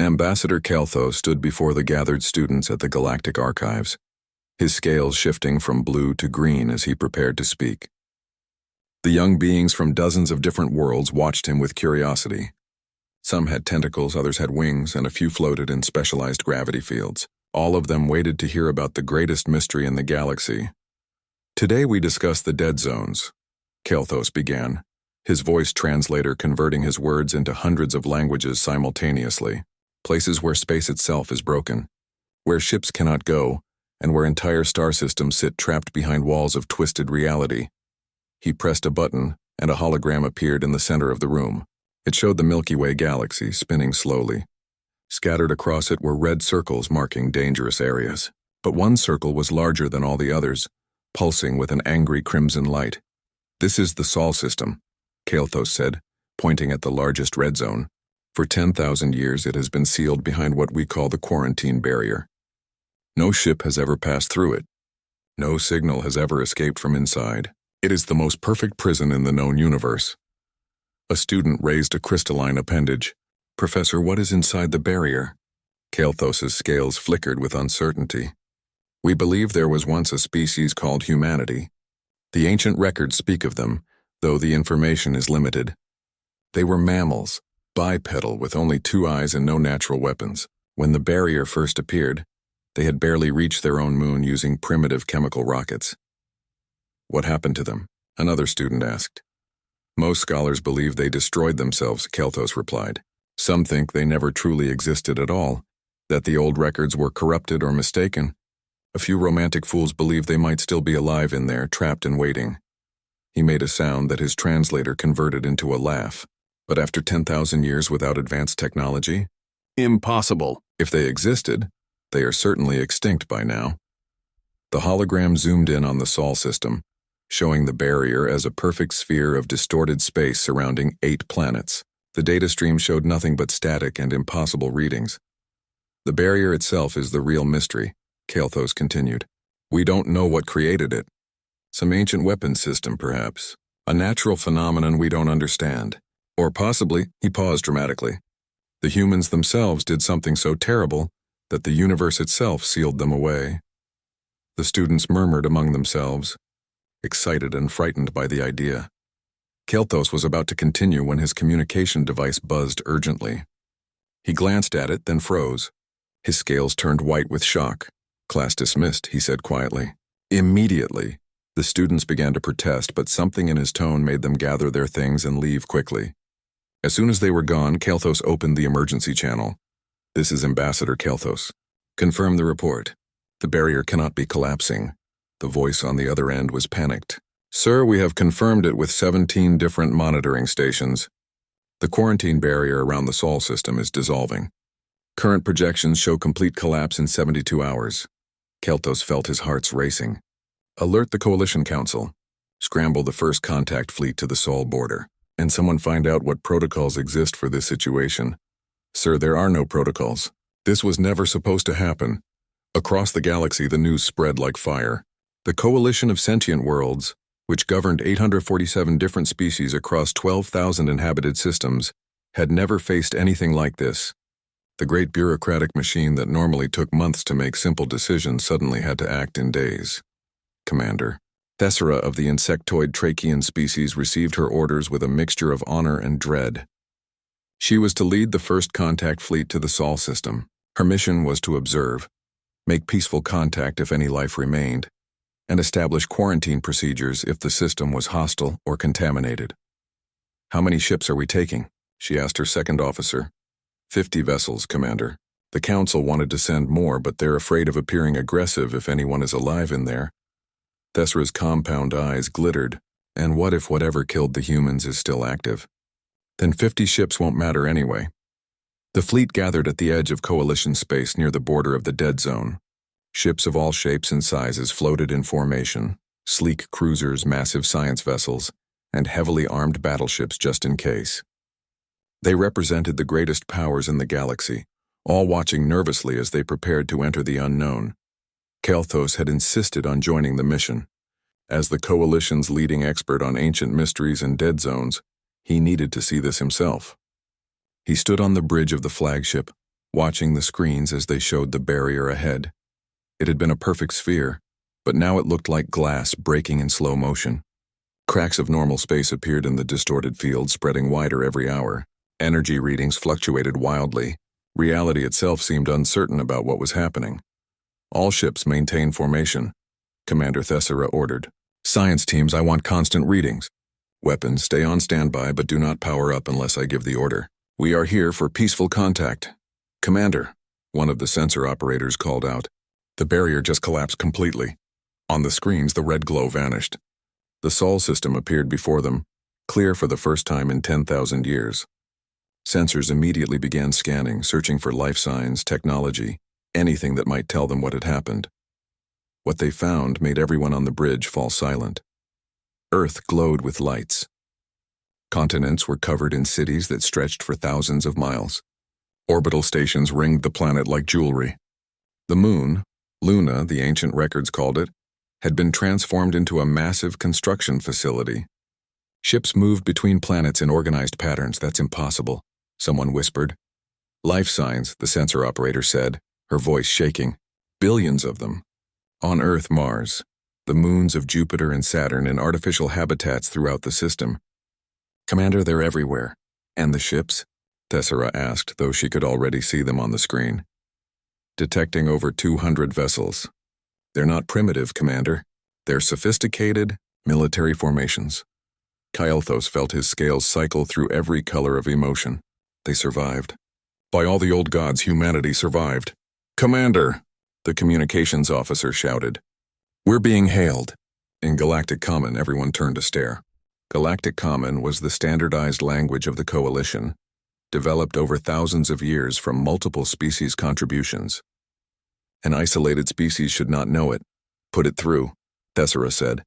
Ambassador Kelthos stood before the gathered students at the Galactic Archives, his scales shifting from blue to green as he prepared to speak. The young beings from dozens of different worlds watched him with curiosity. Some had tentacles, others had wings, and a few floated in specialized gravity fields. All of them waited to hear about the greatest mystery in the galaxy. Today we discuss the dead zones, Kelthos began, his voice translator converting his words into hundreds of languages simultaneously. Places where space itself is broken, where ships cannot go, and where entire star systems sit trapped behind walls of twisted reality. He pressed a button, and a hologram appeared in the center of the room. It showed the Milky Way galaxy spinning slowly. Scattered across it were red circles marking dangerous areas. But one circle was larger than all the others, pulsing with an angry crimson light. "This is the Sol system," Kelthos said, pointing at the largest red zone. "For 10,000 years it has been sealed behind what we call the quarantine barrier. No ship has ever passed through it. No signal has ever escaped from inside. It is the most perfect prison in the known universe." A student raised a crystalline appendage. "Professor, what is inside the barrier?" Kelthos's scales flickered with uncertainty. "We believe there was once a species called humanity. The ancient records speak of them, though the information is limited. They were mammals, bipedal with only 2 eyes and no natural weapons. When the barrier first appeared, they had barely reached their own moon using primitive chemical rockets." "What happened to them?" another student asked. "Most scholars believe they destroyed themselves," Kelthos replied. "Some think they never truly existed at all, that the old records were corrupted or mistaken. A few romantic fools believe they might still be alive in there, trapped and waiting." He made a sound that his translator converted into a laugh. "But after 10,000 years without advanced technology? Impossible. If they existed, they are certainly extinct by now." The hologram zoomed in on the Sol system, showing the barrier as a perfect sphere of distorted space surrounding 8 planets. The data stream showed nothing but static and impossible readings. "The barrier itself is the real mystery," Kelthos continued. "We don't know what created it. Some ancient weapons system, perhaps. A natural phenomenon we don't understand. Or possibly," he paused dramatically, "the humans themselves did something so terrible that the universe itself sealed them away." The students murmured among themselves, excited and frightened by the idea. Kelthos was about to continue when his communication device buzzed urgently. He glanced at it, then froze. His scales turned white with shock. "Class dismissed," he said quietly. Immediately, the students began to protest, but something in his tone made them gather their things and leave quickly. As soon as they were gone, Kelthos opened the emergency channel. "This is Ambassador Kelthos. Confirm the report. The barrier cannot be collapsing." The voice on the other end was panicked. "Sir, we have confirmed it with 17 different monitoring stations. The quarantine barrier around the Sol system is dissolving. Current projections show complete collapse in 72 hours. Kelthos felt his heart's racing. "Alert the Coalition Council. Scramble the first contact fleet to the Sol border. And someone find out what protocols exist for this situation." "Sir, there are no protocols. This was never supposed to happen." Across the galaxy, the news spread like fire. The Coalition of Sentient Worlds, which governed 847 different species across 12,000 inhabited systems, had never faced anything like this. The great bureaucratic machine that normally took months to make simple decisions suddenly had to act in days. "Commander, Thessera of the insectoid Trachean species received her orders with a mixture of honor and dread. She was to lead the first contact fleet to the Sol system. Her mission was to observe, make peaceful contact if any life remained, and establish quarantine procedures if the system was hostile or contaminated." "How many ships are we taking?" she asked her second officer. 50 vessels, Commander. The Council wanted to send more, but they're afraid of appearing aggressive if anyone is alive in there." Thessera's compound eyes glittered. "And what if whatever killed the humans is still active? Then 50 ships won't matter anyway." The fleet gathered at the edge of Coalition space near the border of the dead zone. Ships of all shapes and sizes floated in formation, sleek cruisers, massive science vessels, and heavily armed battleships just in case. They represented the greatest powers in the galaxy, all watching nervously as they prepared to enter the unknown. Kelthos had insisted on joining the mission. As the Coalition's leading expert on ancient mysteries and dead zones, he needed to see this himself. He stood on the bridge of the flagship, watching the screens as they showed the barrier ahead. It had been a perfect sphere, but now it looked like glass breaking in slow motion. Cracks of normal space appeared in the distorted field, spreading wider every hour. Energy readings fluctuated wildly. Reality itself seemed uncertain about what was happening. All ships maintain formation, Commander Thessera ordered. Science teams, I want constant readings. Weapons, stay on standby but do not power up unless I give the order. We are here for peaceful contact. Commander, one of the sensor operators called out. The barrier just collapsed completely. On the screens, the red glow vanished. The Sol system appeared before them, clear for the first time in 10,000 years. Sensors immediately began scanning, searching for life signs, technology, anything that might tell them what had happened. What they found made everyone on the bridge fall silent. Earth glowed with lights. Continents were covered in cities that stretched for thousands of miles. Orbital stations ringed the planet like jewelry. The moon, Luna, the ancient records called it, had been transformed into a massive construction facility. Ships moved between planets in organized patterns. That's impossible, someone whispered. Life signs, the sensor operator said, her voice shaking. Billions of them. On Earth, Mars, the moons of Jupiter and Saturn, and artificial habitats throughout the system. Commander, they're everywhere. And the ships? Thessera asked, though she could already see them on the screen. Detecting over 200 vessels. They're not primitive, Commander. They're sophisticated, military formations. Kael'thas felt his scales cycle through every color of emotion. They survived. By all the old gods, humanity survived. Commander, the communications officer shouted. We're being hailed. In Galactic Common, everyone turned to stare. Galactic Common was the standardized language of the Coalition, developed over thousands of years from multiple species' contributions. An isolated species should not know it. Put it through, Thessera said.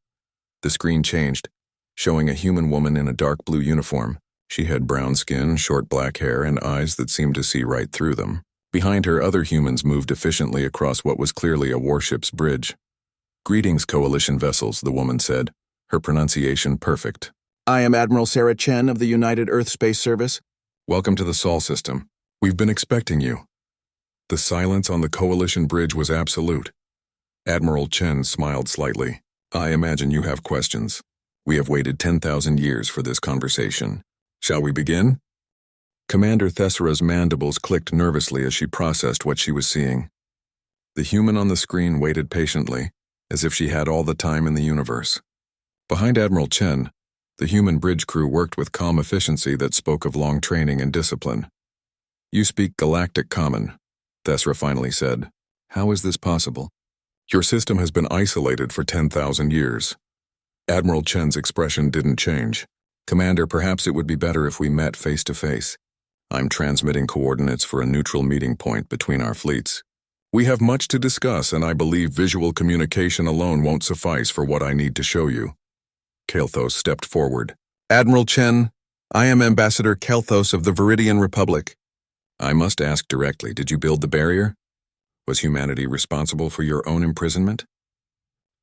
The screen changed, showing a human woman in a dark blue uniform. She had brown skin, short black hair, and eyes that seemed to see right through them. Behind her, other humans moved efficiently across what was clearly a warship's bridge. Greetings, Coalition vessels, the woman said, her pronunciation perfect. I am Admiral Chen of the United Earth Space Service. Welcome to the Sol system. We've been expecting you. The silence on the Coalition bridge was absolute. Admiral Chen smiled slightly. I imagine you have questions. We have waited 10,000 years for this conversation. Shall we begin? Commander Thessera's mandibles clicked nervously as she processed what she was seeing. The human on the screen waited patiently, as if she had all the time in the universe. Behind Admiral Chen, the human bridge crew worked with calm efficiency that spoke of long training and discipline. You speak Galactic Common, Thessera finally said. How is this possible? Your system has been isolated for 10,000 years. Admiral Chen's expression didn't change. Commander, perhaps it would be better if we met face to face. I'm transmitting coordinates for a neutral meeting point between our fleets. We have much to discuss, and I believe visual communication alone won't suffice for what I need to show you. Kael'thas stepped forward. Admiral Chen, I am Ambassador Kael'thas of the Viridian Republic. I must ask directly, did you build the barrier? Was humanity responsible for your own imprisonment?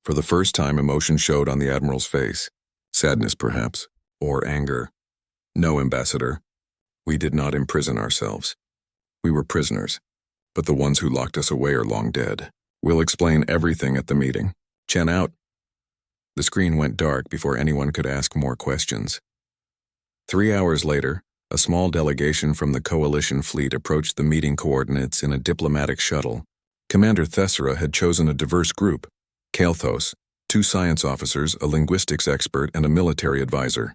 For the first time, emotion showed on the Admiral's face. Sadness, perhaps, or anger. No, Ambassador. We did not imprison ourselves. We were prisoners, but the ones who locked us away are long dead. We'll explain everything at the meeting. Chen out. The screen went dark before anyone could ask more questions. 3 hours later, a small delegation from the Coalition fleet approached the meeting coordinates in a diplomatic shuttle. Commander Thessera had chosen a diverse group: Kael'thas, 2 science officers, a linguistics expert, and a military advisor.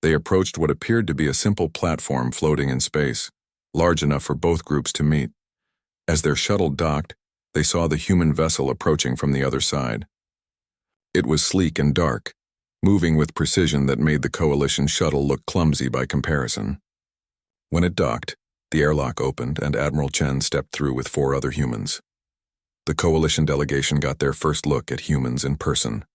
They approached what appeared to be a simple platform floating in space, large enough for both groups to meet. As their shuttle docked, they saw the human vessel approaching from the other side. It was sleek and dark, moving with precision that made the Coalition shuttle look clumsy by comparison. When it docked, the airlock opened and Admiral Chen stepped through with 4 other humans. The Coalition delegation got their first look at humans in person.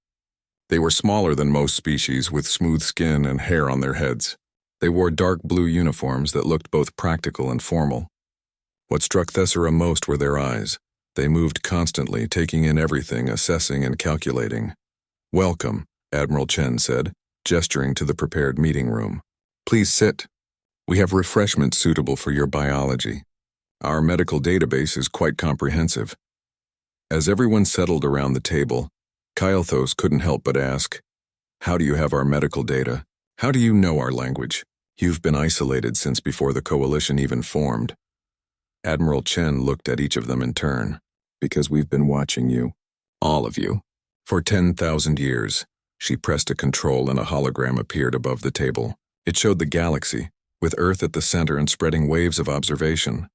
They were smaller than most species, with smooth skin and hair on their heads. They wore dark blue uniforms that looked both practical and formal. What struck Thessera most were their eyes. They moved constantly, taking in everything, assessing and calculating. Welcome, Admiral Chen said, gesturing to the prepared meeting room. Please sit. We have refreshments suitable for your biology. Our medical database is quite comprehensive. As everyone settled around the table, Kylthos couldn't help but ask, "How do you have our medical data? How do you know our language? You've been isolated since before the coalition even formed." Admiral Chen looked at each of them in turn. "Because we've been watching you. All of you. For 10,000 years." She pressed a control and a hologram appeared above the table. It showed the galaxy, with Earth at the center and spreading waves of observation.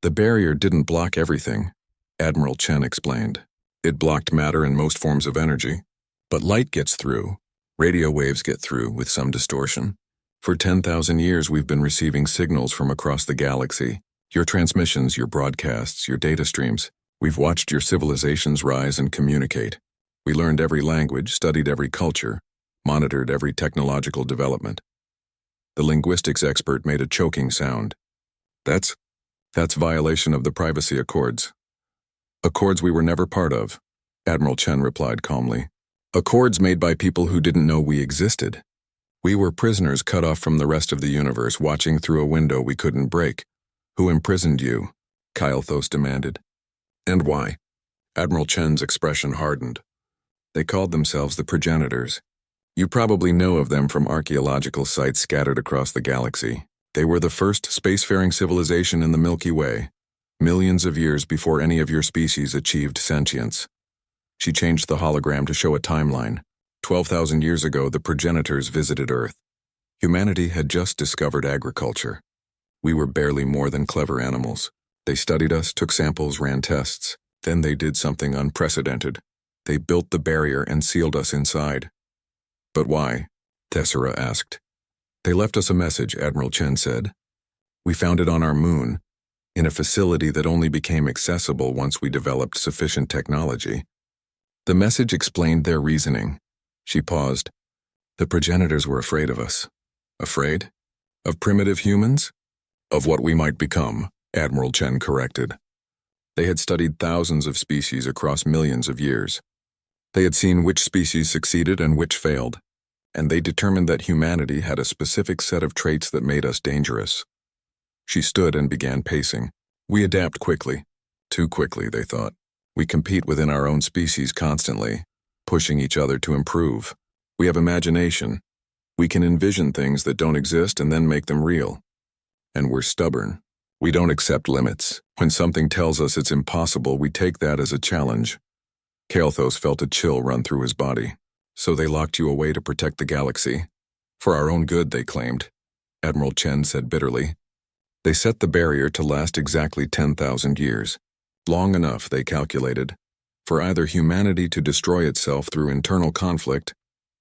"The barrier didn't block everything," Admiral Chen explained. "It blocked matter and most forms of energy. But light gets through. Radio waves get through, with some distortion. For 10,000 years we've been receiving signals from across the galaxy. Your transmissions, your broadcasts, your data streams. We've watched your civilizations rise and communicate. We learned every language, studied every culture, monitored every technological development." The linguistics expert made a choking sound. That's violation of the privacy accords." "Accords we were never part of," Admiral Chen replied calmly. "Accords made by people who didn't know we existed. We were prisoners cut off from the rest of the universe, watching through a window we couldn't break." "Who imprisoned you?" Kylthos demanded. "And why?" Admiral Chen's expression hardened. "They called themselves the Progenitors. You probably know of them from archaeological sites scattered across the galaxy. They were the first spacefaring civilization in the Milky Way, millions of years before any of your species achieved sentience." She changed the hologram to show a timeline. 12,000 years ago, the Progenitors visited Earth. Humanity had just discovered agriculture. We were barely more than clever animals. They studied us, took samples, ran tests. Then they did something unprecedented. They built the barrier and sealed us inside. "But why?" Tessera asked. "They left us a message," Admiral Chen said. "We found it on our moon, in a facility that only became accessible once we developed sufficient technology." The message explained their reasoning. She paused. "The Progenitors were afraid of us." "Afraid? Of primitive humans?" "Of what we might become," Admiral Chen corrected. They had studied thousands of species across millions of years. They had seen which species succeeded and which failed, and they determined that humanity had a specific set of traits that made us dangerous. She stood and began pacing. "We adapt quickly. Too quickly, they thought. We compete within our own species constantly, pushing each other to improve. We have imagination. We can envision things that don't exist and then make them real. And we're stubborn. We don't accept limits. When something tells us it's impossible, we take that as a challenge." Kylthos felt a chill run through his body. "So they locked you away to protect the galaxy? For our own good, they claimed," Admiral Chen said bitterly. "They set the barrier to last exactly 10,000 years. Long enough, they calculated, for either humanity to destroy itself through internal conflict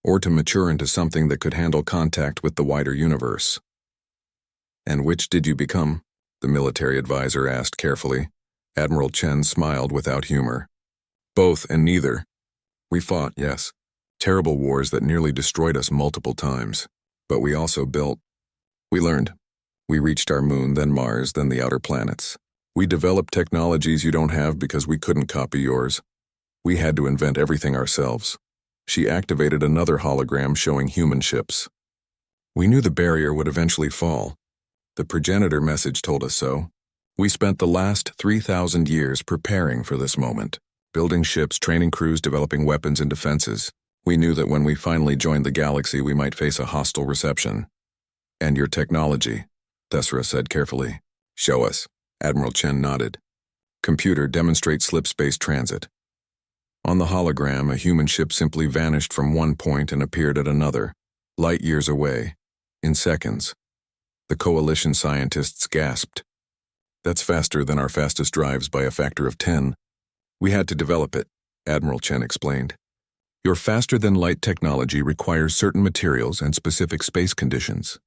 or to mature into something that could handle contact with the wider universe." "And which did you become?" the military advisor asked carefully. Admiral Chen smiled without humor. "Both and neither. We fought, yes. Terrible wars that nearly destroyed us multiple times. But we also built. We learned. We reached our moon, then Mars, then the outer planets. We developed technologies you don't have because we couldn't copy yours. We had to invent everything ourselves." She activated another hologram showing human ships. "We knew the barrier would eventually fall. The Progenitor message told us so. We spent the last 3,000 years preparing for this moment, building ships, training crews, developing weapons and defenses. We knew that when we finally joined the galaxy, we might face a hostile reception." "And your technology," Tessera said carefully. "Show us." Admiral Chen nodded. "Computer, demonstrate slip space transit." On the hologram, a human ship simply vanished from one point and appeared at another, light years away, in seconds. The coalition scientists gasped. "That's faster than our fastest drives by a factor of 10. We had to develop it," Admiral Chen explained. "Your faster-than-light technology requires certain materials and specific space conditions.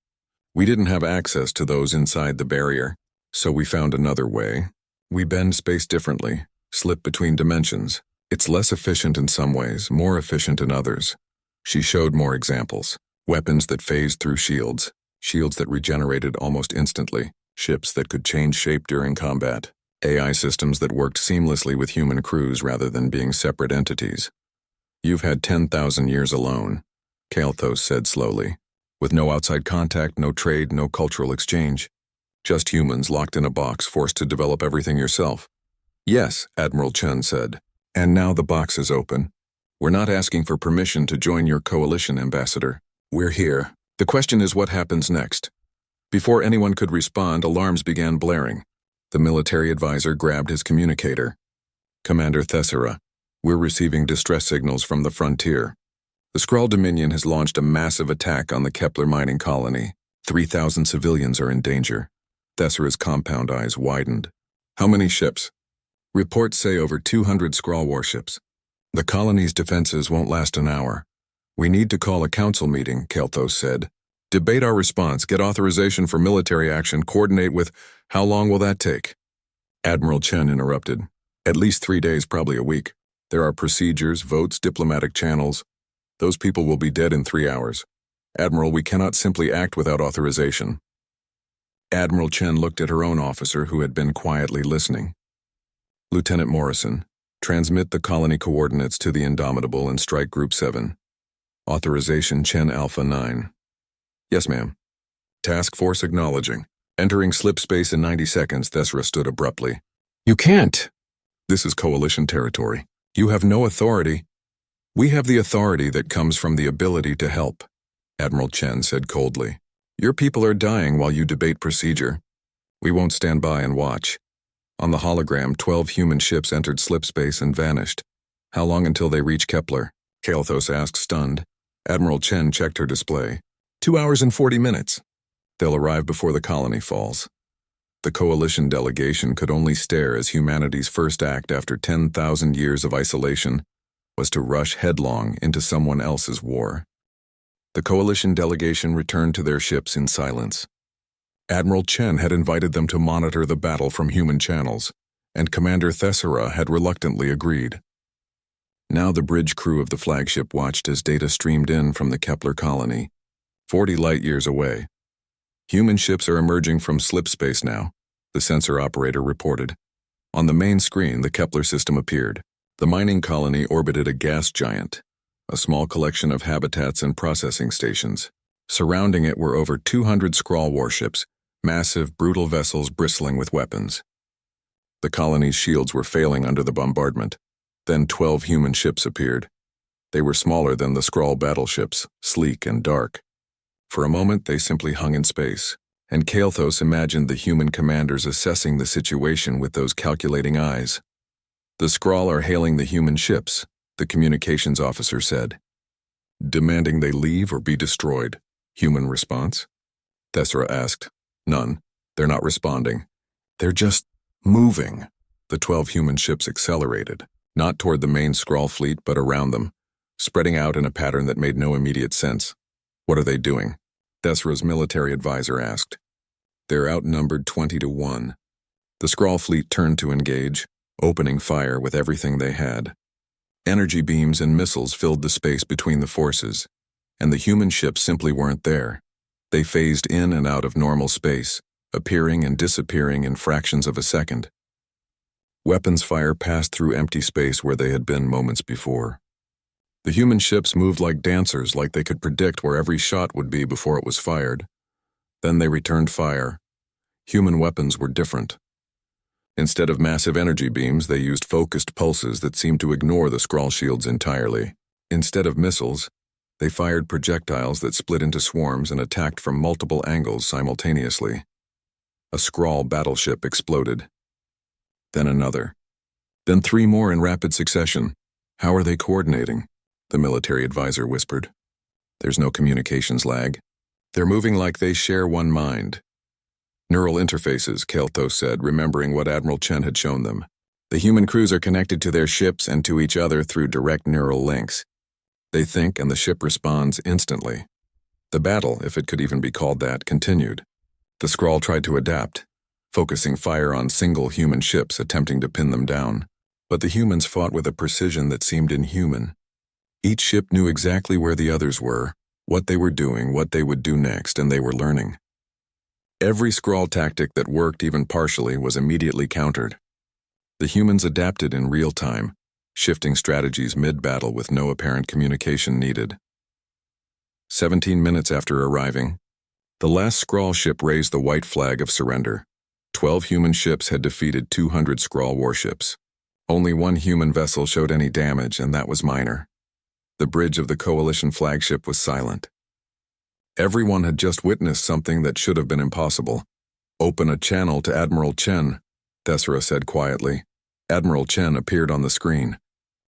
We didn't have access to those inside the barrier, so we found another way. We bend space differently, slip between dimensions. It's less efficient in some ways, more efficient in others." She showed more examples. Weapons that phased through shields, shields that regenerated almost instantly, ships that could change shape during combat, AI systems that worked seamlessly with human crews rather than being separate entities. "You've had 10,000 years alone," Kylthos said slowly, "with no outside contact, no trade, no cultural exchange. Just humans locked in a box forced to develop everything yourself. Yes, Admiral Chen said. And now the box is open. We're not asking for permission to join your coalition, Ambassador. We're here. The question is what happens next. Before anyone could respond, alarms began blaring. The military advisor grabbed his communicator. Commander Thessera, we're receiving distress signals from the frontier. The Skrull Dominion has launched a massive attack on the Kepler mining colony. 3,000 civilians are in danger. Thessera's compound eyes widened. How many ships? Reports say over 200 Skrull warships. The colony's defenses won't last an hour. We need to call a council meeting, Kelthos said. Debate our response, get authorization for military action, coordinate with... How long will that take? Admiral Chen interrupted. At least 3 days, probably a week. There are procedures, votes, diplomatic channels. Those people will be dead in 3 hours. Admiral, we cannot simply act without authorization. Admiral Chen looked at her own officer who had been quietly listening. Lieutenant Morrison, transmit the colony coordinates to the Indomitable and Strike Group 7. Authorization Chen Alpha 9. Yes, ma'am. Task Force acknowledging. Entering slip space in 90 seconds, Thessera stood abruptly. You can't. This is coalition territory. You have no authority. We have the authority that comes from the ability to help, Admiral Chen said coldly. Your people are dying while you debate procedure. We won't stand by and watch. On the hologram, 12 human ships entered slip space and vanished. How long until they reach Kepler? Kelthos asked, stunned. Admiral Chen checked her display. 2 hours and 40 minutes. They'll arrive before the colony falls. The coalition delegation could only stare as humanity's first act after 10,000 years of isolation was to rush headlong into someone else's war. The coalition delegation returned to their ships in silence. Admiral Chen had invited them to monitor the battle from human channels, and Commander Thessera had reluctantly agreed. Now the bridge crew of the flagship watched as data streamed in from the Kepler colony, 40 light-years away. Human ships are emerging from slip space now, the sensor operator reported. On the main screen, the Kepler system appeared. The mining colony orbited a gas giant, a small collection of habitats and processing stations. Surrounding it were over 200 Skrull warships, massive, brutal vessels bristling with weapons. The colony's shields were failing under the bombardment. Then 12 human ships appeared. They were smaller than the Skrull battleships, sleek and dark. For a moment, they simply hung in space, and Kelthos imagined the human commanders assessing the situation with those calculating eyes. The Skrull are hailing the human ships, the communications officer said. Demanding they leave or be destroyed. Human response? Thessera asked. None. They're not responding. They're just moving. The 12 human ships accelerated, not toward the main Skrull fleet but around them, spreading out in a pattern that made no immediate sense. What are they doing? Thessera's military advisor asked. They're outnumbered 20 to 1. The Skrull fleet turned to engage, opening fire with everything they had. Energy beams and missiles filled the space between the forces, and the human ships simply weren't there. They phased in and out of normal space, appearing and disappearing in fractions of a second. Weapons fire passed through empty space where they had been moments before. The human ships moved like dancers, like they could predict where every shot would be before it was fired. Then they returned fire. Human weapons were different. Instead of massive energy beams, they used focused pulses that seemed to ignore the Skrull shields entirely. Instead of missiles, they fired projectiles that split into swarms and attacked from multiple angles simultaneously. A Skrull battleship exploded. Then another. Then 3 more in rapid succession. How are they coordinating? The military advisor whispered. There's no communications lag. They're moving like they share one mind. Neural interfaces, Kelthos said, remembering what Admiral Chen had shown them. The human crews are connected to their ships and to each other through direct neural links. They think and the ship responds instantly. The battle, if it could even be called that, continued. The Skrull tried to adapt, focusing fire on single human ships, attempting to pin them down. But the humans fought with a precision that seemed inhuman. Each ship knew exactly where the others were, what they were doing, what they would do next, and they were learning. Every Skrull tactic that worked even partially was immediately countered. The humans adapted in real time, shifting strategies mid-battle with no apparent communication needed. 17 minutes after arriving, The last Skrull ship raised the white flag of surrender. 12 human ships had defeated 200 Skrull warships. Only one human vessel showed any damage, and that was minor. The bridge of the Coalition flagship was silent. Everyone had just witnessed something that should have been impossible. "Open a channel to Admiral Chen," Thessera said quietly. Admiral Chen appeared on the screen.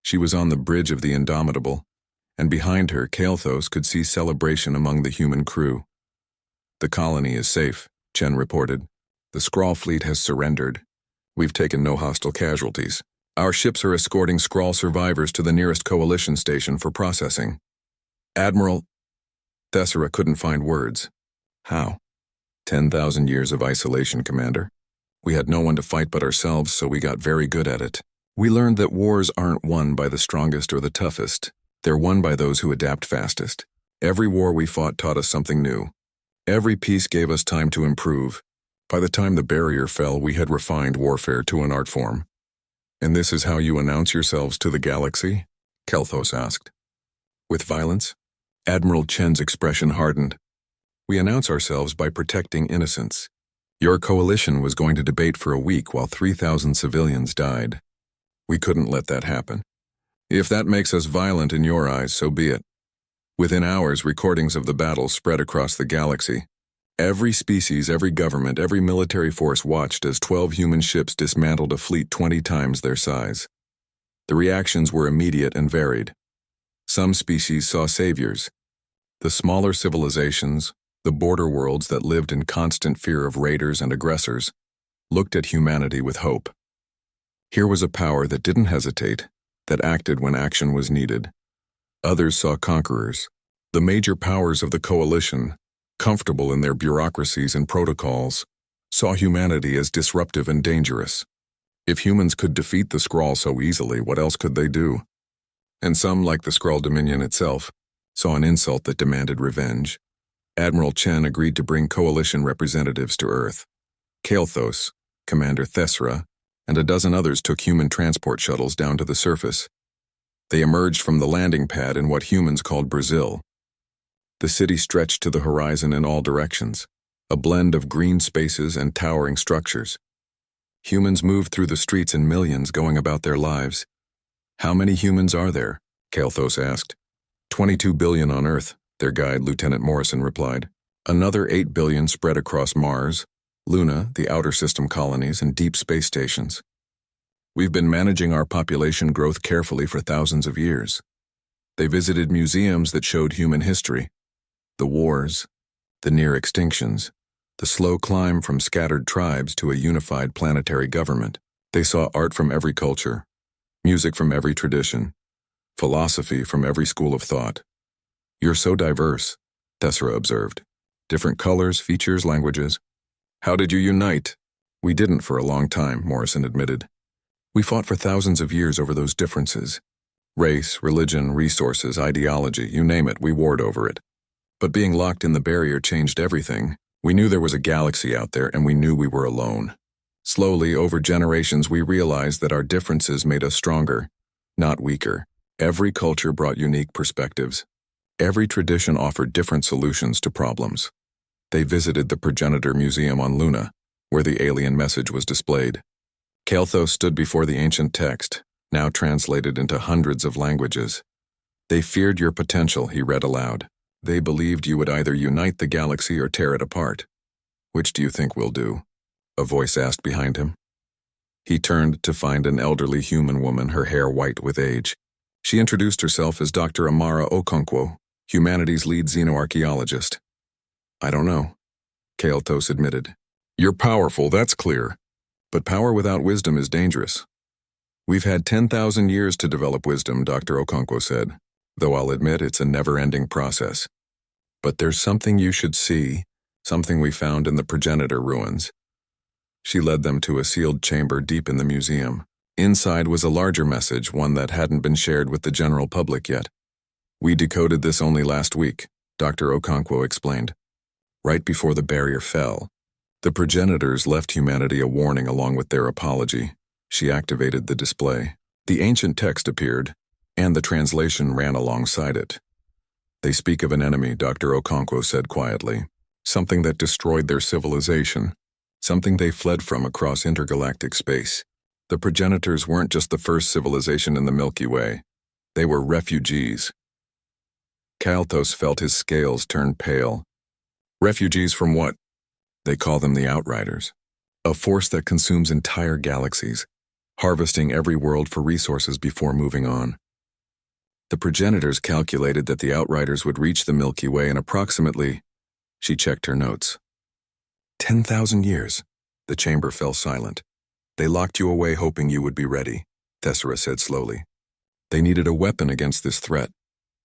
She was on the bridge of the Indomitable, and behind her, Kael'thas could see celebration among the human crew. "The colony is safe," Chen reported. "The Skrull fleet has surrendered. We've taken no hostile casualties. Our ships are escorting Skrull survivors to the nearest Coalition station for processing." "Admiral..." Thessera couldn't find words. "How?" 10,000 years of isolation, Commander. We had no one to fight but ourselves, so we got very good at it. We learned that wars aren't won by the strongest or the toughest. They're won by those who adapt fastest. Every war we fought taught us something new. Every peace gave us time to improve. By the time the barrier fell, we had refined warfare to an art form. "And this is how you announce yourselves to the galaxy?" Kael'thas asked. "With violence?" Admiral Chen's expression hardened. "We announce ourselves by protecting innocents. Your coalition was going to debate for a week while 3,000 civilians died. We couldn't let that happen. If that makes us violent in your eyes, so be it." Within hours, recordings of the battle spread across the galaxy. Every species, every government, every military force watched as 12 human ships dismantled a fleet 20 times their size. The reactions were immediate and varied. Some species saw saviors. The smaller civilizations, the border worlds that lived in constant fear of raiders and aggressors, looked at humanity with hope. Here was a power that didn't hesitate, that acted when action was needed. Others saw conquerors, the major powers of the coalition, comfortable in their bureaucracies and protocols, saw humanity as disruptive and dangerous. If humans could defeat the Skrull so easily, what else could they do? And some, like the Skrull Dominion itself, saw an insult that demanded revenge. Admiral Chen agreed to bring coalition representatives to Earth. Kael'thas, Commander Thessera, and a dozen others took human transport shuttles down to the surface. They emerged from the landing pad in what humans called Brazil. The city stretched to the horizon in all directions, a blend of green spaces and towering structures. Humans moved through the streets in millions, going about their lives. "How many humans are there?" Kael'thas asked. 22 billion on Earth, their guide, Lieutenant Morrison, replied. "Another 8 billion spread across Mars, Luna, the outer system colonies, and deep space stations. We've been managing our population growth carefully for thousands of years." They visited museums that showed human history, the wars, the near extinctions, the slow climb from scattered tribes to a unified planetary government. They saw art from every culture, music from every tradition, philosophy from every school of thought. "You're so diverse," Thessera observed. "Different colors, features, languages. How did you unite?" "We didn't for a long time," Morrison admitted. "We fought for thousands of years over those differences. Race, religion, resources, ideology, you name it, we warred over it. But being locked in the barrier changed everything. We knew there was a galaxy out there, and we knew we were alone. Slowly, over generations, we realized that our differences made us stronger, not weaker. Every culture brought unique perspectives. Every tradition offered different solutions to problems." They visited the Progenitor Museum on Luna, where the alien message was displayed. Kael'thas stood before the ancient text, now translated into hundreds of languages. "They feared your potential," he read aloud. "They believed you would either unite the galaxy or tear it apart. Which do you think we'll do?" a voice asked behind him. He turned to find an elderly human woman, her hair white with age. She introduced herself as Dr. Amara Okonkwo, humanity's lead xenoarchaeologist. "I don't know," Kael'thas admitted. "You're powerful, that's clear. But power without wisdom is dangerous." "We've had 10,000 years to develop wisdom," Dr. Okonkwo said, "though I'll admit it's a never-ending process. But there's something you should see, something we found in the Progenitor ruins." She led them to a sealed chamber deep in the museum. Inside was a larger message, one that hadn't been shared with the general public yet. "We decoded this only last week," Dr. Okonkwo explained. "Right before the barrier fell. The progenitors left humanity a warning along with their apology." She activated the display. The ancient text appeared, and the translation ran alongside it. "They speak of an enemy," Dr. Okonkwo said quietly. something that destroyed their civilization, something they fled from across intergalactic space. The progenitors weren't just the first civilization in the Milky Way. They were refugees. Kalthos felt his scales turn pale. Refugees from what? They call them the outriders. A force that consumes entire galaxies, harvesting every world for resources before moving on. The progenitors calculated that the outriders would reach the Milky Way in approximately, she checked her notes, 10,000 years. The chamber fell silent. They locked you away hoping you would be ready, Thessera said slowly. They needed a weapon against this threat.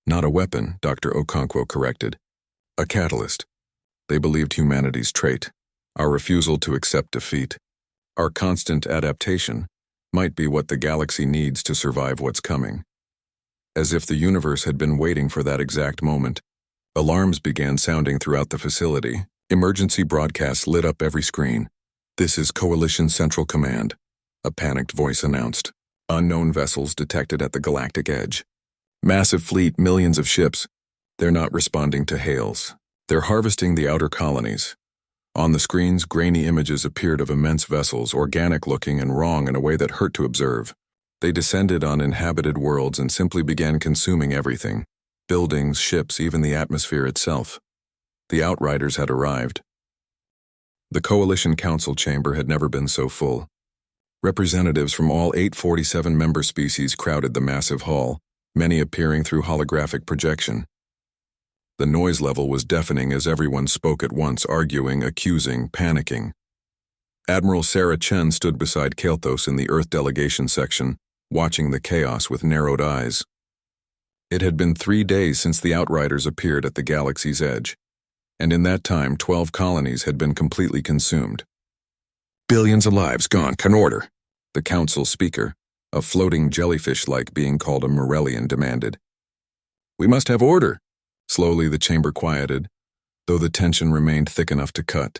Not a weapon, Dr. Okonkwo corrected. A catalyst. They believed humanity's trait, our refusal to accept defeat, our constant adaptation, might be what the galaxy needs to survive what's coming. As if the universe had been waiting for that exact moment, alarms began sounding throughout the facility. Emergency broadcasts lit up every screen. This is Coalition Central Command, a panicked voice announced. Unknown vessels detected at the galactic edge. Massive fleet, millions of ships. They're not responding to hails. They're harvesting the outer colonies. On the screens, grainy images appeared of immense vessels, organic-looking and wrong in a way that hurt to observe. They descended on inhabited worlds and simply began consuming everything. Buildings, ships, even the atmosphere itself. The outriders had arrived. The Coalition Council chamber had never been so full. Representatives from all 847 member species crowded the massive hall, many appearing through holographic projection. The noise level was deafening as everyone spoke at once, arguing, accusing, panicking. Admiral Chen stood beside Kalthos in the Earth delegation section, watching the chaos with narrowed eyes. It had been 3 days since the outriders appeared at the galaxy's edge, and in that time 12 colonies had been completely consumed. Billions of lives gone, can order, the council speaker, a floating jellyfish-like being called a Morellian, demanded. We must have order. Slowly the chamber quieted, though the tension remained thick enough to cut.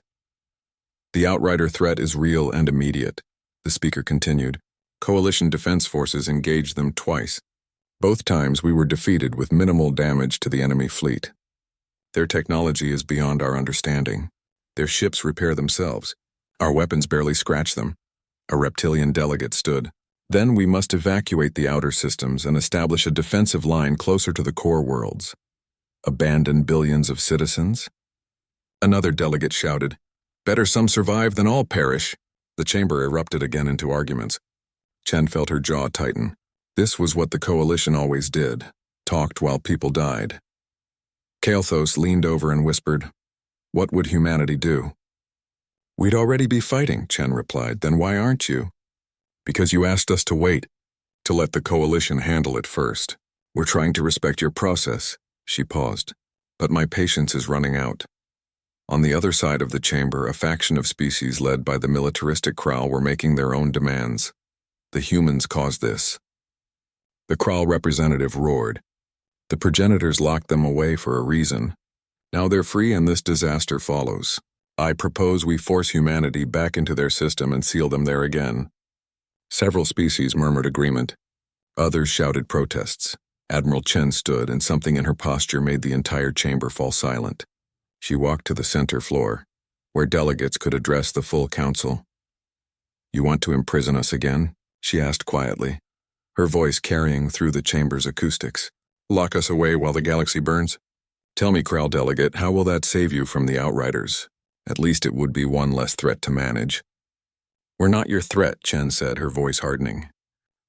The outrider threat is real and immediate, the speaker continued. Coalition defense forces engaged them twice. Both times we were defeated with minimal damage to the enemy fleet. Their technology is beyond our understanding. Their ships repair themselves. Our weapons barely scratch them. A reptilian delegate stood. Then we must evacuate the outer systems and establish a defensive line closer to the core worlds. Abandon billions of citizens? Another delegate shouted, Better some survive than all perish. The chamber erupted again into arguments. Chen felt her jaw tighten. This was what the Coalition always did, talked while people died. Kalthos leaned over and whispered, What would humanity do? We'd already be fighting, Chen replied. Then why aren't you? Because you asked us to wait, to let the Coalition handle it first. We're trying to respect your process. She paused, but my patience is running out. On the other side of the chamber, a faction of species led by the militaristic Kral were making their own demands. The humans caused this. The Kral representative roared. The progenitors locked them away for a reason. Now they're free and this disaster follows. I propose we force humanity back into their system and seal them there again. Several species murmured agreement. Others shouted protests. Admiral Chen stood, and something in her posture made the entire chamber fall silent. She walked to the center floor, where delegates could address the full council. You want to imprison us again? She asked quietly, her voice carrying through the chamber's acoustics. Lock us away while the galaxy burns? Tell me, Kral delegate, how will that save you from the outriders? At least it would be one less threat to manage. We're not your threat, Chen said, her voice hardening.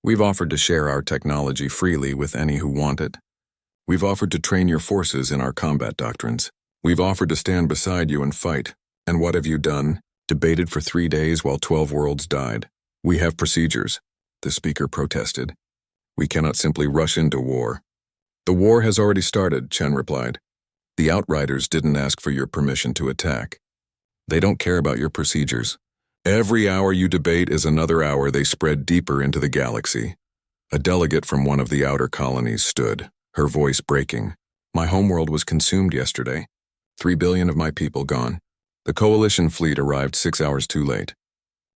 We've offered to share our technology freely with any who want it. We've offered to train your forces in our combat doctrines. We've offered to stand beside you and fight. And what have you done? Debated for 3 days while 12 worlds died. We have procedures, the speaker protested. We cannot simply rush into war. The war has already started, Chen replied. The outriders didn't ask for your permission to attack. They don't care about your procedures. Every hour you debate is another hour they spread deeper into the galaxy. A delegate from one of the outer colonies stood, her voice breaking. My homeworld was consumed yesterday. 3 billion of my people gone. The Coalition fleet arrived 6 hours too late.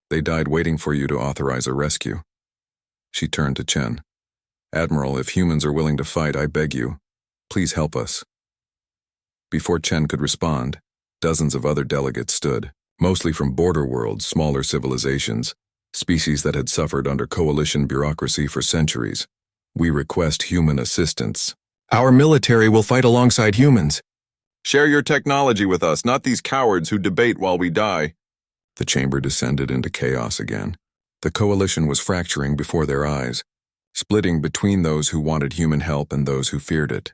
They died waiting for you to authorize a rescue. She turned to Chen. Admiral, if humans are willing to fight, I beg you, please help us. Before Chen could respond, dozens of other delegates stood, mostly from border worlds, smaller civilizations, species that had suffered under coalition bureaucracy for centuries. We request human assistance. Our military will fight alongside humans. Share your technology with us, not these cowards who debate while we die. The chamber descended into chaos again. The coalition was fracturing before their eyes, splitting between those who wanted human help and those who feared it.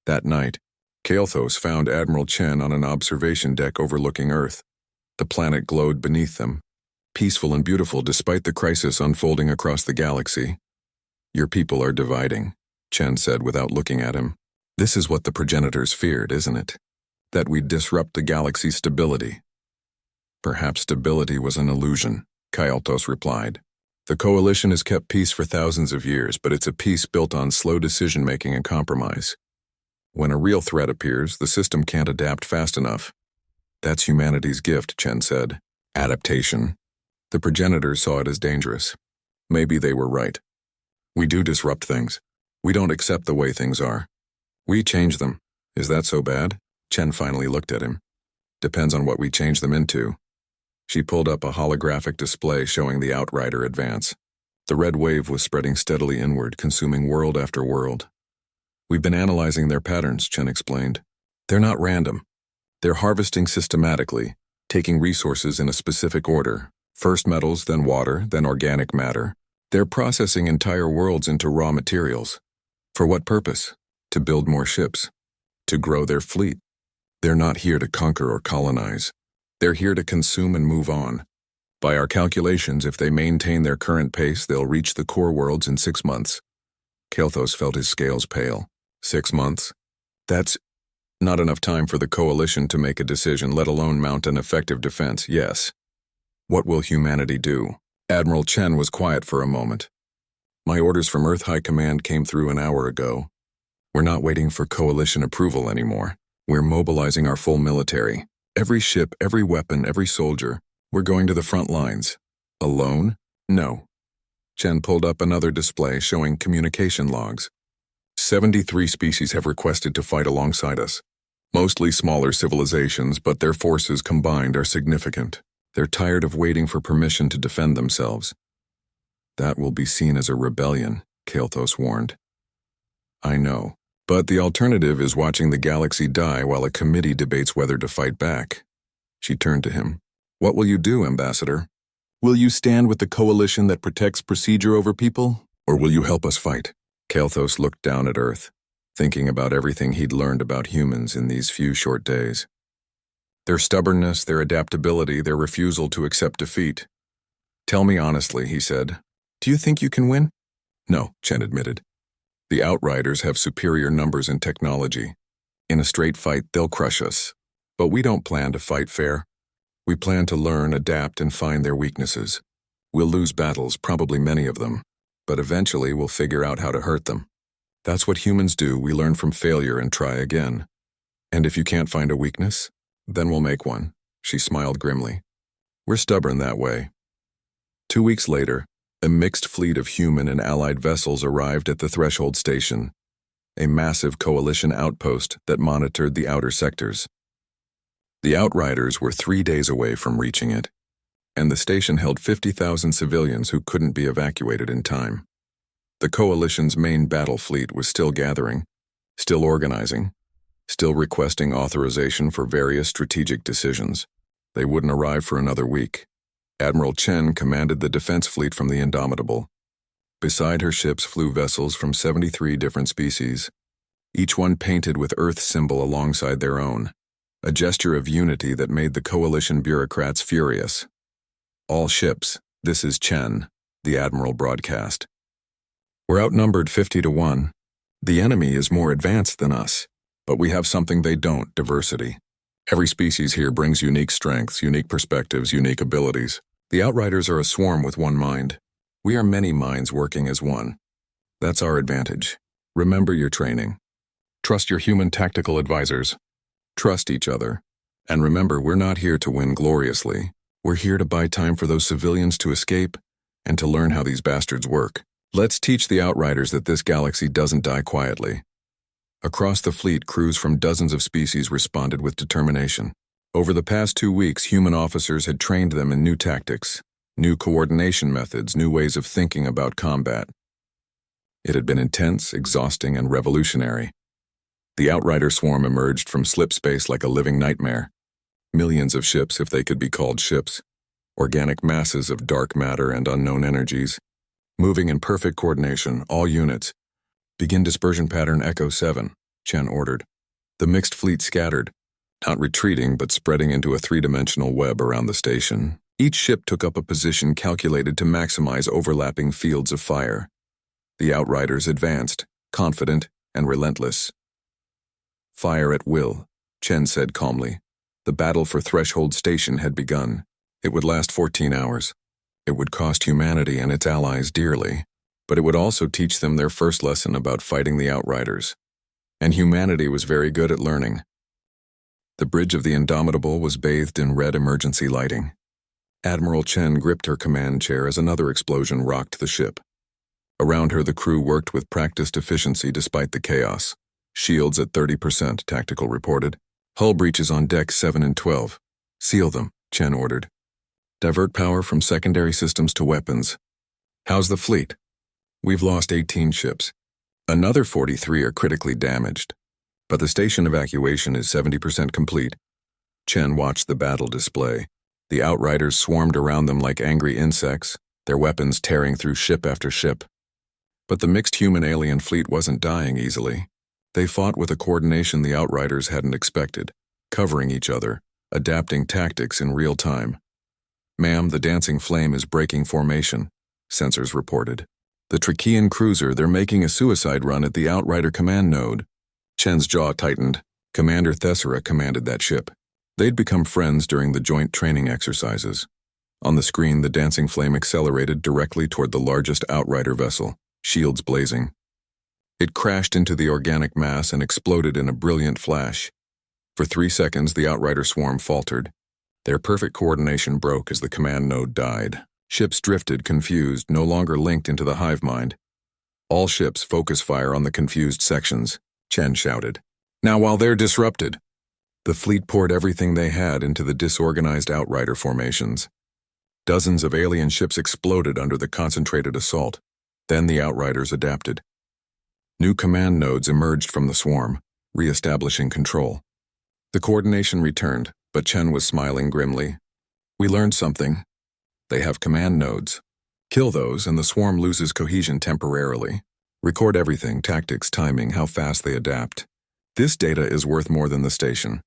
That night, Kael'thas found Admiral Chen on an observation deck overlooking Earth. The planet glowed beneath them, peaceful and beautiful despite the crisis unfolding across the galaxy. Your people are dividing, Chen said without looking at him. This is what the progenitors feared, isn't it? That we'd disrupt the galaxy's stability. Perhaps stability was an illusion, Kael'thas replied. The coalition has kept peace for thousands of years, but it's a peace built on slow decision-making and compromise. When a real threat appears, the system can't adapt fast enough. That's humanity's gift, Chen said. Adaptation. The progenitors saw it as dangerous. Maybe they were right. We do disrupt things. We don't accept the way things are. We change them. Is that so bad? Chen finally looked at him. Depends on what we change them into. She pulled up a holographic display showing the outrider advance. The red wave was spreading steadily inward, consuming world after world. We've been analyzing their patterns, Chen explained. They're not random. They're harvesting systematically, taking resources in a specific order. First metals, then water, then organic matter. They're processing entire worlds into raw materials. For what purpose? To build more ships. To grow their fleet. They're not here to conquer or colonize. They're here to consume and move on. By our calculations, if they maintain their current pace, they'll reach the core worlds in 6 months. Kael'thas felt his scales pale. 6 months? That's not enough time for the coalition to make a decision, let alone mount an effective defense, yes. What will humanity do? Admiral Chen was quiet for a moment. My orders from Earth High Command came through an hour ago. We're not waiting for coalition approval anymore. We're mobilizing our full military. Every ship, every weapon, every soldier. We're going to the front lines. Alone? No. Chen pulled up another display showing communication logs. 73 species have requested to fight alongside us. Mostly smaller civilizations, but their forces combined are significant. They're tired of waiting for permission to defend themselves. That will be seen as a rebellion, Kael'thas warned. I know, but the alternative is watching the galaxy die while a committee debates whether to fight back. She turned to him. What will you do, Ambassador? Will you stand with the coalition that protects procedure over people, or will you help us fight? Kael'thas looked down at Earth, thinking about everything he'd learned about humans in these few short days. Their stubbornness, their adaptability, their refusal to accept defeat. Tell me honestly, he said. Do you think you can win? No, Chen admitted. The outriders have superior numbers and technology. In a straight fight, they'll crush us. But we don't plan to fight fair. We plan to learn, adapt, and find their weaknesses. We'll lose battles, probably many of them, but eventually we'll figure out how to hurt them. That's what humans do. We learn from failure and try again. And if you can't find a weakness, then we'll make one. She smiled grimly. We're stubborn that way. 2 weeks later, a mixed fleet of human and allied vessels arrived at the Threshold Station, a massive coalition outpost that monitored the outer sectors. The outriders were 3 days away from reaching it, and the station held 50,000 civilians who couldn't be evacuated in time. The coalition's main battle fleet was still gathering, still organizing, still requesting authorization for various strategic decisions. They wouldn't arrive for another week. Admiral Chen commanded the defense fleet from the Indomitable. Beside her ships flew vessels from 73 different species, each one painted with Earth's symbol alongside their own, a gesture of unity that made the coalition bureaucrats furious. All ships, this is Chen, the Admiral broadcast. We're outnumbered 50 to 1. The enemy is more advanced than us. But we have something they don't, diversity. Every species here brings unique strengths, unique perspectives, unique abilities. The outriders are a swarm with one mind. We are many minds working as one. That's our advantage. Remember your training. Trust your human tactical advisors. Trust each other. And remember, we're not here to win gloriously. We're here to buy time for those civilians to escape and to learn how these bastards work. Let's teach the outriders that this galaxy doesn't die quietly. Across the fleet, crews from dozens of species responded with determination. Over the past 2 weeks, human officers had trained them in new tactics, new coordination methods, new ways of thinking about combat. It had been intense, exhausting, and revolutionary. The outrider swarm emerged from slip space like a living nightmare. Millions of ships, if they could be called ships, organic masses of dark matter and unknown energies, moving in perfect coordination, all units. Begin dispersion pattern Echo 7, Chen ordered. The mixed fleet scattered, not retreating but spreading into a three-dimensional web around the station. Each ship took up a position calculated to maximize overlapping fields of fire. The outriders advanced, confident and relentless. Fire at will, Chen said calmly. The battle for Threshold Station had begun. It would last 14 hours. It would cost humanity and its allies dearly, but it would also teach them their first lesson about fighting the outriders. And humanity was very good at learning. The bridge of the Indomitable was bathed in red emergency lighting. Admiral Chen gripped her command chair as another explosion rocked the ship. Around her, the crew worked with practiced efficiency despite the chaos. Shields at 30%, Tactical reported. Hull breaches on decks 7 and 12. Seal them, Chen ordered. Divert power from secondary systems to weapons. How's the fleet? We've lost 18 ships. Another 43 are critically damaged. But the station evacuation is 70% complete. Chen watched the battle display. The outriders swarmed around them like angry insects, their weapons tearing through ship after ship. But the mixed human-alien fleet wasn't dying easily. They fought with a coordination the outriders hadn't expected, covering each other, adapting tactics in real time. Ma'am, the dancing flame is breaking formation, sensors reported. The Trachean cruiser, they're making a suicide run at the outrider command node. Chen's jaw tightened. Commander Thessera commanded that ship. They'd become friends during the joint training exercises. On the screen, the dancing flame accelerated directly toward the largest outrider vessel, shields blazing. It crashed into the organic mass and exploded in a brilliant flash. For 3 seconds, the outrider swarm faltered. Their perfect coordination broke as the command node died. Ships drifted, confused, no longer linked into the hive mind. All ships focus fire on the confused sections, Chen shouted. Now while they're disrupted. The fleet poured everything they had into the disorganized outrider formations. Dozens of alien ships exploded under the concentrated assault. Then the outriders adapted. New command nodes emerged from the swarm, re-establishing control. The coordination returned, but Chen was smiling grimly. We learned something. They have command nodes. Kill those and the swarm loses cohesion temporarily. Record everything, tactics, timing, how fast they adapt. This data is worth more than the station.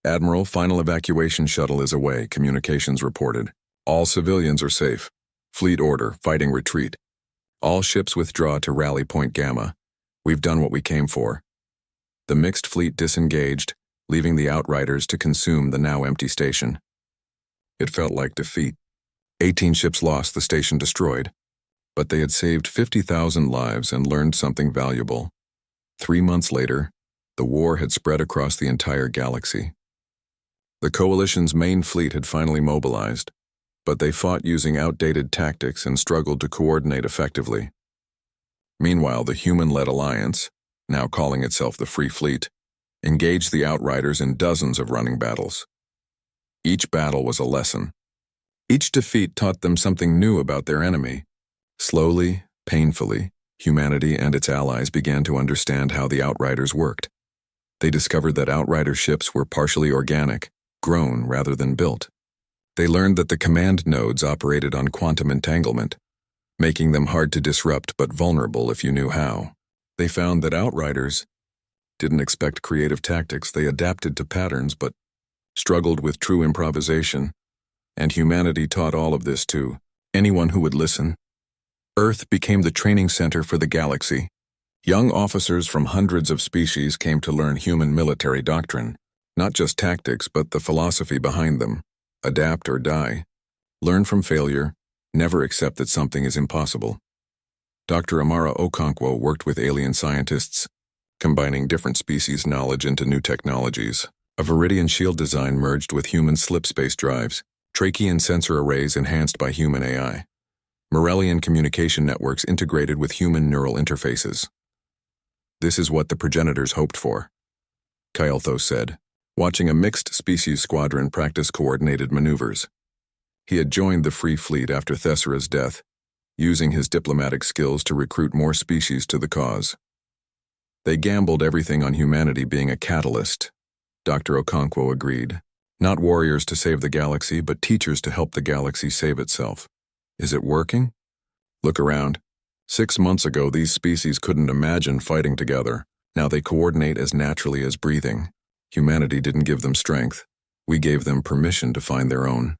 Admiral, final evacuation shuttle is away, communications reported. All civilians are safe. Fleet order, fighting retreat. All ships withdraw to rally point Gamma. We've done what we came for. The mixed fleet disengaged, leaving the outriders to consume the now empty station. It felt like defeat. 18 ships lost, the station destroyed. But they had saved 50,000 lives and learned something valuable. 3 months later, the war had spread across the entire galaxy. The Coalition's main fleet had finally mobilized, but they fought using outdated tactics and struggled to coordinate effectively. Meanwhile, the human-led alliance, now calling itself the Free Fleet, engaged the outriders in dozens of running battles. Each battle was a lesson. Each defeat taught them something new about their enemy. Slowly, painfully, humanity and its allies began to understand how the outriders worked. They discovered that outrider ships were partially organic, grown rather than built. They learned that the command nodes operated on quantum entanglement, making them hard to disrupt but vulnerable if you knew how. They found that outriders didn't expect creative tactics, they adapted to patterns but struggled with true improvisation. And humanity taught all of this to anyone who would listen. Earth became the training center for the galaxy. Young officers from hundreds of species came to learn human military doctrine, not just tactics but the philosophy behind them. Adapt or die. Learn from failure. Never accept that something is impossible. Dr. Amara Okonkwo worked with alien scientists, combining different species' knowledge into new technologies. A Viridian shield design merged with human slip-space drives, Trachean sensor arrays enhanced by human AI, Morellian communication networks integrated with human neural interfaces. This is what the progenitors hoped for, Kael'thos said. watching a mixed species squadron practice coordinated maneuvers. He had joined the Free Fleet after Thessera's death, using his diplomatic skills to recruit more species to the cause. They gambled everything on humanity being a catalyst, Dr. Okonkwo agreed. Not warriors to save the galaxy, but teachers to help the galaxy save itself. Is it working? Look around. 6 months ago, these species couldn't imagine fighting together. Now they coordinate as naturally as breathing. Humanity didn't give them strength. We gave them permission to find their own.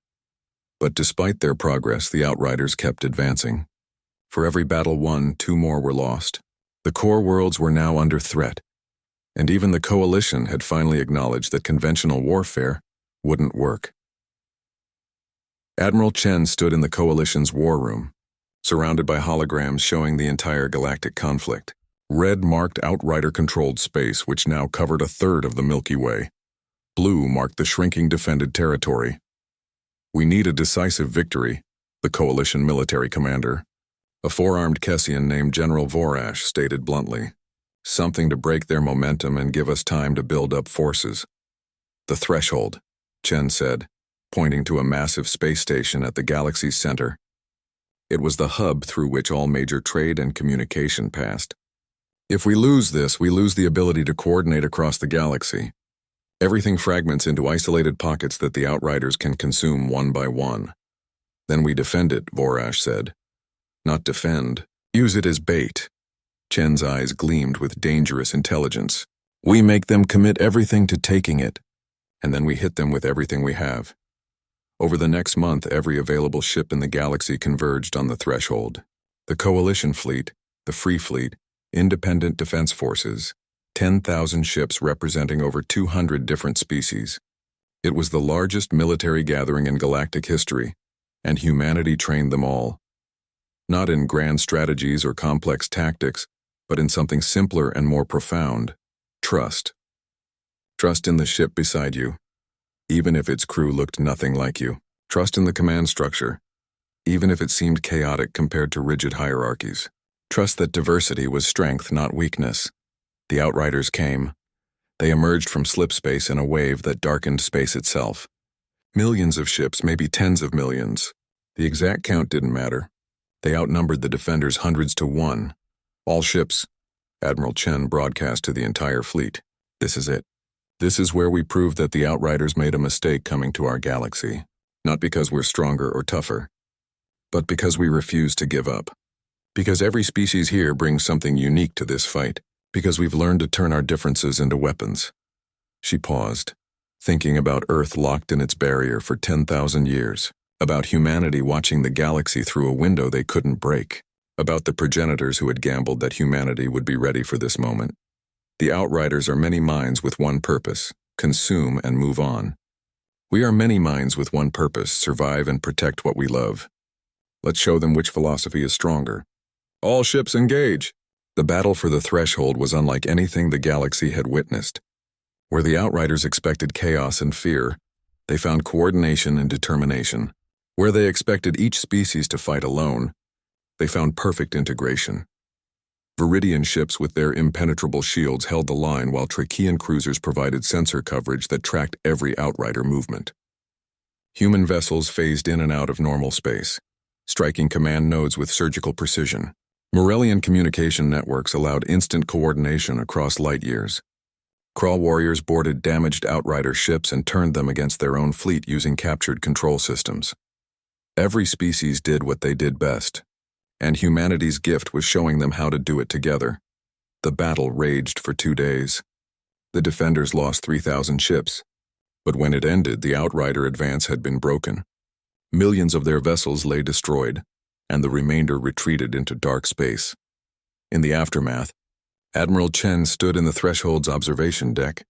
But despite their progress, the outriders kept advancing. For every battle won, 2 more were lost. The core worlds were now under threat, and even the coalition had finally acknowledged that conventional warfare wouldn't work. Admiral Chen stood in the coalition's war room, surrounded by holograms showing the entire galactic conflict. Red marked outrider-controlled space, which now covered 1/3 of the Milky Way. Blue marked the shrinking defended territory. We need a decisive victory, the coalition military commander, a 4-armed Kessian named General Vorash, stated bluntly. Something to break their momentum and give us time to build up forces. The threshold, Chen said, pointing to a massive space station at the galaxy's center. It was the hub through which all major trade and communication passed. If we lose this, we lose the ability to coordinate across the galaxy. Everything fragments into isolated pockets that the outriders can consume one by one. Then we defend it, Vorash said. Not defend. Use it as bait. Chen's eyes gleamed with dangerous intelligence. We make them commit everything to taking it, and then we hit them with everything we have. Over the next month, every available ship in the galaxy converged on the threshold. The coalition fleet, the Free Fleet, independent defense forces, 10,000 ships representing over 200 different species. It was the largest military gathering in galactic history, and humanity trained them all. Not in grand strategies or complex tactics, but in something simpler and more profound: trust. Trust in the ship beside you, even if its crew looked nothing like you. Trust in the command structure, even if it seemed chaotic compared to rigid hierarchies. Trust that diversity was strength, not weakness. The outriders came. They emerged from slip space in a wave that darkened space itself. Millions of ships, maybe tens of millions. The exact count didn't matter. They outnumbered the defenders hundreds to 1. All ships, Admiral Chen broadcast to the entire fleet. This is it. This is where we prove that the outriders made a mistake coming to our galaxy. Not because we're stronger or tougher, but because we refuse to give up. Because every species here brings something unique to this fight. Because we've learned to turn our differences into weapons. She paused, thinking about Earth locked in its barrier for 10,000 years. About humanity watching the galaxy through a window they couldn't break. About the progenitors who had gambled that humanity would be ready for this moment. The outriders are many minds with one purpose: consume and move on. We are many minds with one purpose: survive and protect what we love. Let's show them which philosophy is stronger. All ships engage! The battle for the threshold was unlike anything the galaxy had witnessed. Where the outriders expected chaos and fear, they found coordination and determination. Where they expected each species to fight alone, they found perfect integration. Viridian ships with their impenetrable shields held the line while Trachean cruisers provided sensor coverage that tracked every outrider movement. Human vessels phased in and out of normal space, striking command nodes with surgical precision. Morellian communication networks allowed instant coordination across light years. Crawl warriors boarded damaged outrider ships and turned them against their own fleet using captured control systems. Every species did what they did best, and humanity's gift was showing them how to do it together. The battle raged for 2 days. The defenders lost 3,000 ships, but when it ended, the outrider advance had been broken. Millions of their vessels lay destroyed, and the remainder retreated into dark space. In the aftermath, Admiral Chen stood in the threshold's observation deck,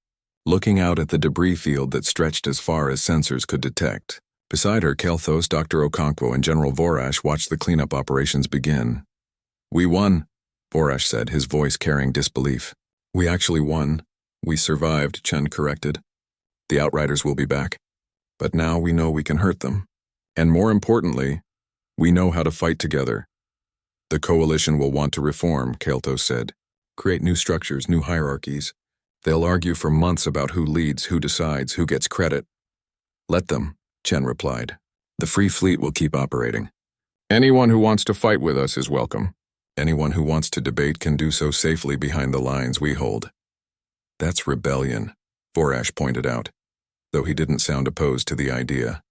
looking out at the debris field that stretched as far as sensors could detect. Beside her, Kelthos, Dr. Okonkwo, and General Vorash watched the cleanup operations begin. We won, Vorash said, his voice carrying disbelief. We actually won. We survived, Chen corrected. The outriders will be back. But now we know we can hurt them. And more importantly, we know how to fight together. The coalition will want to reform, Kelthos said. Create new structures, new hierarchies. They'll argue for months about who leads, who decides, who gets credit. Let them, Chen replied. The Free Fleet will keep operating. Anyone who wants to fight with us is welcome. Anyone who wants to debate can do so safely behind the lines we hold. That's rebellion, Vorash pointed out, though he didn't sound opposed to the idea.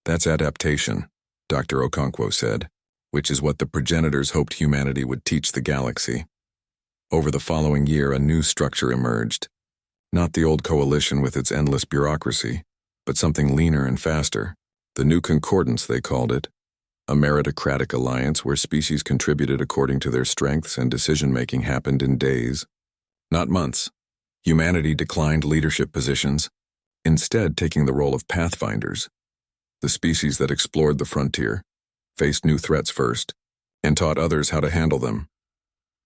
That's adaptation, Dr. Okonkwo said, which is what the progenitors hoped humanity would teach the galaxy. Over the following year, a new structure emerged. Not the old coalition with its endless bureaucracy, but something leaner and faster. The New Concordance, they called it. A meritocratic alliance where species contributed according to their strengths and decision-making happened in days, not months. Humanity declined leadership positions, instead taking the role of pathfinders. The species that explored the frontier, faced new threats first, and taught others how to handle them.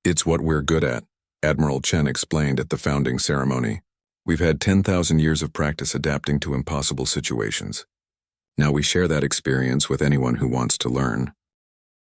It's what we're good at, Admiral Chen explained at the founding ceremony. We've had 10,000 years of practice adapting to impossible situations. Now we share that experience with anyone who wants to learn.